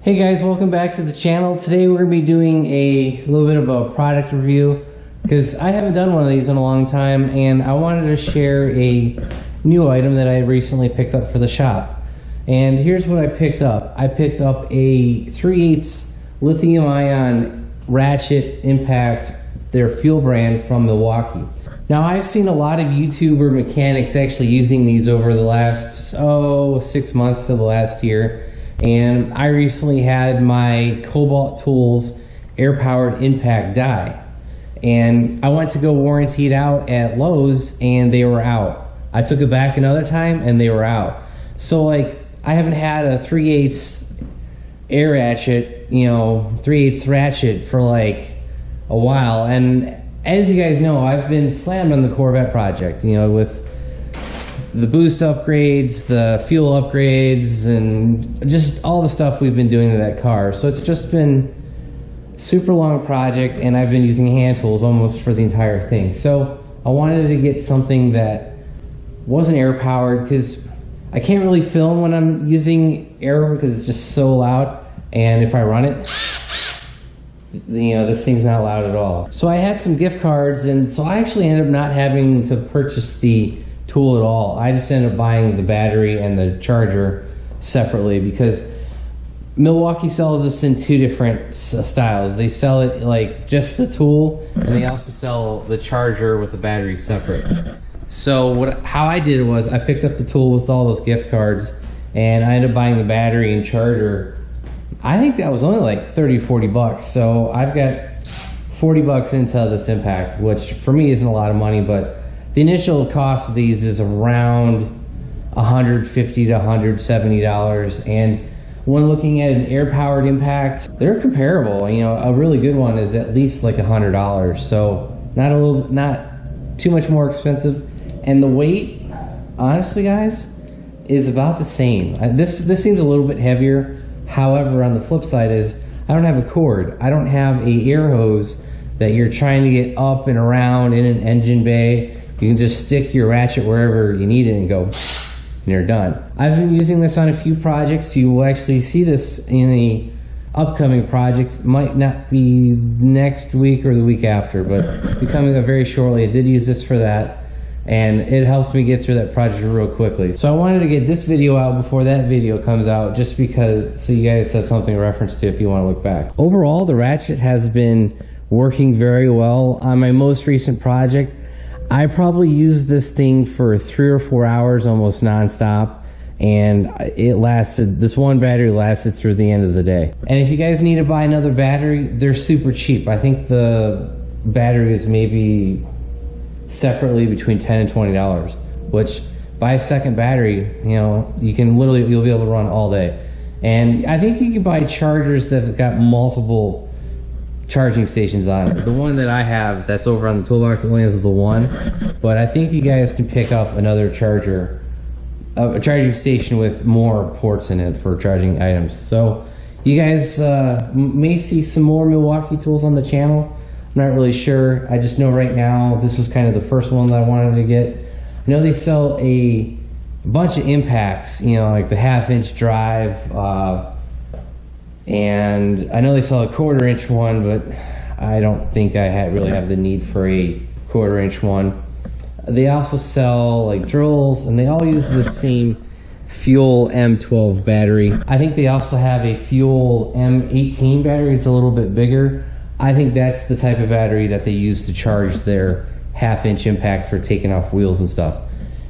Hey guys, welcome back to the channel. Today we're going to be doing a little bit of a product review because I haven't done one of these in a long time, and I wanted to share a new item that I recently picked up for the shop. And here's what I picked up. I picked up a 3/8 lithium ion Ratchet Impact, their fuel brand from Milwaukee. Now I've seen a lot of YouTuber mechanics actually using these over the last 6 months to the last year. And I recently had my Cobalt Tools air-powered impact die, and I went to go warranty it out at Lowe's and they were out. I took it back another time and they were out. So like, I haven't had a 3/8 air ratchet, 3/8 ratchet for like a while. And as you guys know, I've been slammed on the Corvette project, with the boost upgrades, the fuel upgrades, and just all the stuff we've been doing to that car. So it's just been a super long project, and I've been using hand tools almost for the entire thing. So I wanted to get something that wasn't air powered, because I can't really film when I'm using air because it's just so loud, and if I run it, this thing's not loud at all. So I had some gift cards, and so I actually ended up not having to purchase the tool at all. I just ended up buying the battery and the charger separately because Milwaukee sells this in two different styles. They sell it like just the tool, and they also sell the charger with the battery separate. So how I did it was I picked up the tool with all those gift cards, and I ended up buying the battery and charger. I think that was only like 30-40 bucks. So I've got 40 bucks into this impact, which for me isn't a lot of money, but the initial cost of these is around $150 to $170, and when looking at an air-powered impact, they're comparable. A really good one is at least like $100, so not too much more expensive. And the weight, honestly, guys, is about the same. This seems a little bit heavier. However, on the flip side is I don't have a cord. I don't have a air hose that you're trying to get up and around in an engine bay. You can just stick your ratchet wherever you need it and go, and you're done. I've been using this on a few projects. You will actually see this in a upcoming project. Might not be next week or the week after, but becoming very shortly. I did use this for that, and it helped me get through that project real quickly. So I wanted to get this video out before that video comes out, just because, so you guys have something to reference to if you want to look back. Overall, the ratchet has been working very well. On my most recent project, I probably used this thing for 3 or 4 hours almost nonstop, and this one battery lasted through the end of the day. And if you guys need to buy another battery, they're super cheap. I think the battery is maybe separately between $10 and $20, which buy a second battery, you'll be able to run all day. And I think you can buy chargers that have got multiple charging stations on it. The one that I have that's over on the toolbox only has the one, but I think you guys can pick up another charger, a charging station with more ports in it for charging items. So you guys may see some more Milwaukee tools on the channel. I'm not really sure. I just know right now this was kind of the first one that I wanted to get. I know they sell a bunch of impacts, like the 1/2-inch drive, and I know they sell a 1/4-inch one, but I don't think I really have the need for a 1/4-inch one. They also sell like drills, and they all use the same Fuel M12 battery. I think they also have a Fuel M18 battery. It's a little bit bigger. I think that's the type of battery that they use to charge their 1/2-inch impact for taking off wheels and stuff.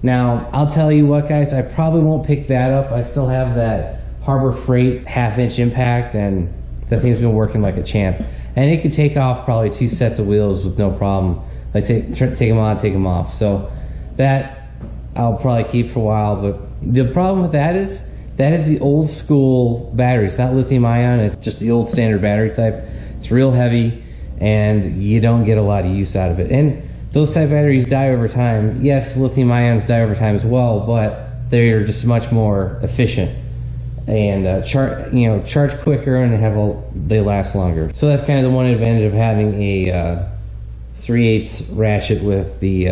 Now, I'll tell you what, guys, I probably won't pick that up. I still have that Harbor Freight 1/2-inch impact, and that thing's been working like a champ. And it could take off probably 2 sets of wheels with no problem. Like take them on, take them off. So that I'll probably keep for a while. But the problem with that is the old school battery. It's not lithium ion. It's just the old standard battery type. It's real heavy, and you don't get a lot of use out of it. And those type batteries die over time. Yes, lithium ions die over time as well, but they're just much more efficient and charge quicker, and they last longer. So that's kind of the one advantage of having a 3/8 ratchet with the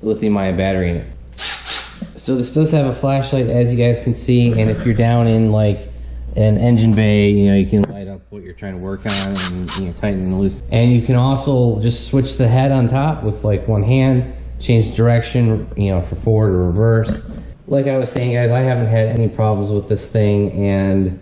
lithium ion battery in it. So this does have a flashlight, as you guys can see, and if you're down in like an engine bay, you know, you can light up what you're trying to work on and, you know, tighten and loosen. And you can also just switch the head on top with like one hand, change direction, you know, for forward or reverse. Like I was saying, guys, I haven't had any problems with this thing, and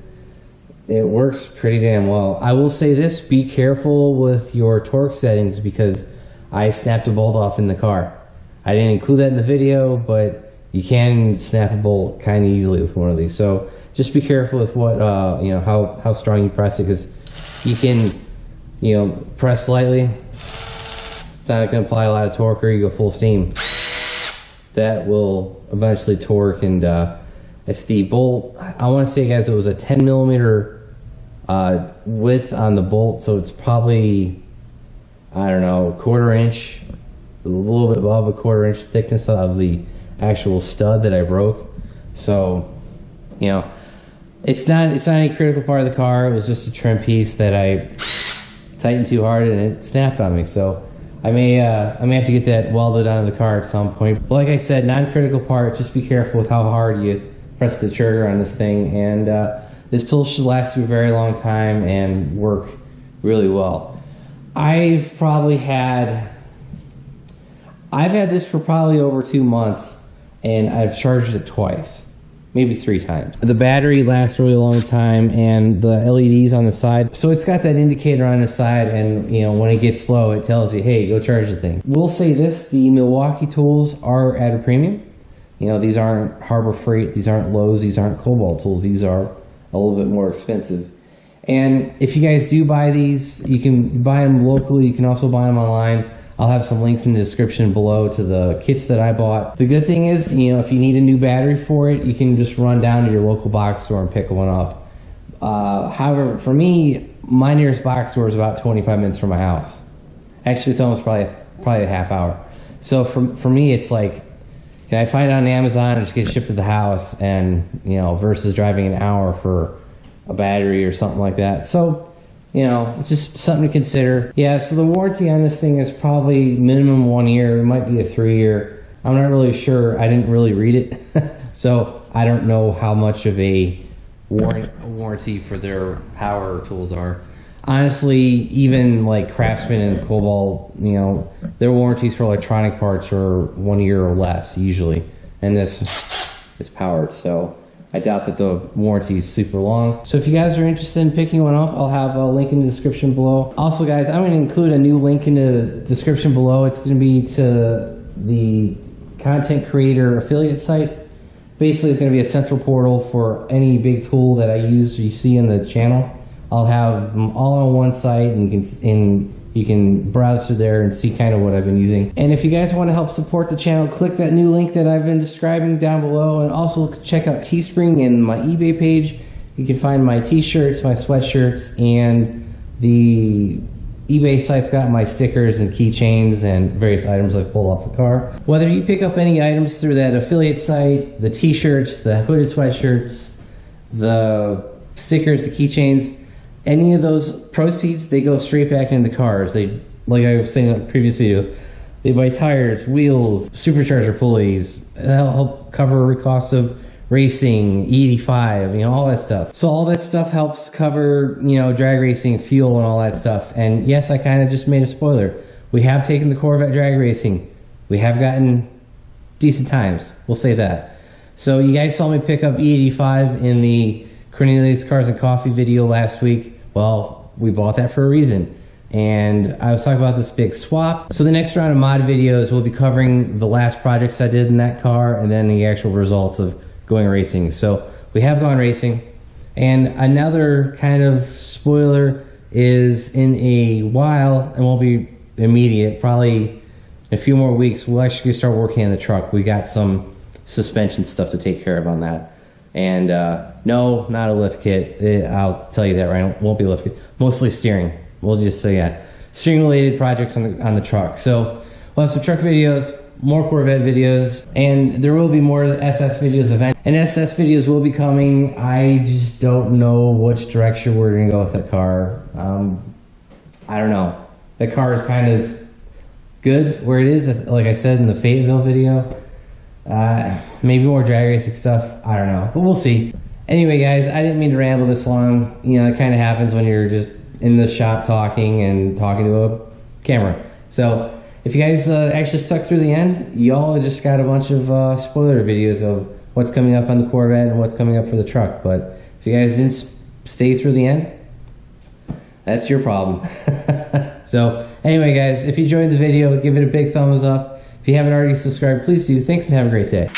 it works pretty damn well. I will say this, be careful with your torque settings, because I snapped a bolt off in the car. I didn't include that in the video, but you can snap a bolt kind of easily with one of these. So just be careful with what, you know, how strong you press it, because you can, you know, press lightly. It's not going to apply a lot of torque, or you go full steam. That will eventually torque. And if the bolt, I want to say, guys, it was a 10 millimeter width on the bolt, so it's probably, I don't know, a 1/4 inch, a little bit above a 1/4 inch thickness of the actual stud that I broke. So, you know, it's not any critical part of the car. It was just a trim piece that I tightened too hard and it snapped on me. So I may have to get that welded onto the car at some point. But like I said, non-critical part. Just be careful with how hard you press the trigger on this thing, and this tool should last you a very long time and work really well. I've had this for probably over 2 months, and I've charged it twice, maybe 3 times. The battery lasts a really long time, and the LEDs on the side, so it's got that indicator on the side, and you know, when it gets low, it tells you, hey, go charge the thing. We'll say this, the Milwaukee tools are at a premium. You know, these aren't Harbor Freight, these aren't Lowe's, these aren't Cobalt tools, these are a little bit more expensive. And if you guys do buy these, you can buy them locally, you can also buy them online. I'll have some links in the description below to the kits that I bought. The good thing is, you know, if you need a new battery for it, you can just run down to your local box store and pick one up. However, for me, my nearest box store is about 25 minutes from my house. Actually, it's almost probably a half hour. So for me, it's like, can I find it on Amazon and just get it shipped to the house, and, you know, versus driving an hour for a battery or something like that. So, you know, it's just something to consider. Yeah, so the warranty on this thing is probably minimum 1 year. It might be a 3-year. I'm not really sure. I didn't really read it. So I don't know how much of a warranty for their power tools are. Honestly, even like Craftsman and Cobalt, you know, their warranties for electronic parts are 1 year or less usually. And this is powered, so I doubt that the warranty is super long. So if you guys are interested in picking one up, I'll have a link in the description below. Also, guys, I'm going to include a new link in the description below. It's going to be to the content creator affiliate site. Basically, it's going to be a central portal for any big tool that I use or you see in the channel. I'll have them all on one site, and you can browse through there and see kind of what I've been using. And if you guys want to help support the channel, click that new link that I've been describing down below, and also check out Teespring and my eBay page. You can find my t-shirts, my sweatshirts, and the eBay site's got my stickers and keychains and various items I've pulled off the car. Whether you pick up any items through that affiliate site, the t-shirts, the hooded sweatshirts, the stickers, the keychains, any of those proceeds, they go straight back into the cars. They, like I was saying in the previous video, they buy tires, wheels, supercharger pulleys. That'll help cover the cost of racing, E85, you know, all that stuff. So all that stuff helps cover, you know, drag racing, fuel, and all that stuff. And yes, I kind of just made a spoiler. We have taken the Corvette drag racing. We have gotten decent times. We'll say that. So you guys saw me pick up E85 in the Cornelius Cars and Coffee video last week. Well, we bought that for a reason. And I was talking about this big swap. So the next round of mod videos will be covering the last projects I did in that car, and then the actual results of going racing. So we have gone racing. And another kind of spoiler is, in a while, and won't be immediate, probably in a few more weeks, we'll actually start working on the truck. We got some suspension stuff to take care of on that. And no, not a lift kit. I'll tell you that right. It won't be a lift kit. Mostly steering. We'll just say that. Steering related projects on the truck. So we'll have some truck videos, more Corvette videos, and there will be more SS videos eventually. And SS videos will be coming. I just don't know which direction we're going to go with that car. I don't know. The car is kind of good where it is, like I said in the Fayetteville video. Maybe more drag racing stuff, I don't know, but we'll see. Anyway, guys, I didn't mean to ramble this long. You know, it kind of happens when you're just in the shop talking and talking to a camera. So if you guys actually stuck through the end, y'all just got a bunch of spoiler videos of what's coming up on the Corvette and what's coming up for the truck. But if you guys didn't stay through the end, that's your problem. So anyway, guys, if you enjoyed the video, give it a big thumbs up. If you haven't already subscribed, please do. Thanks and have a great day.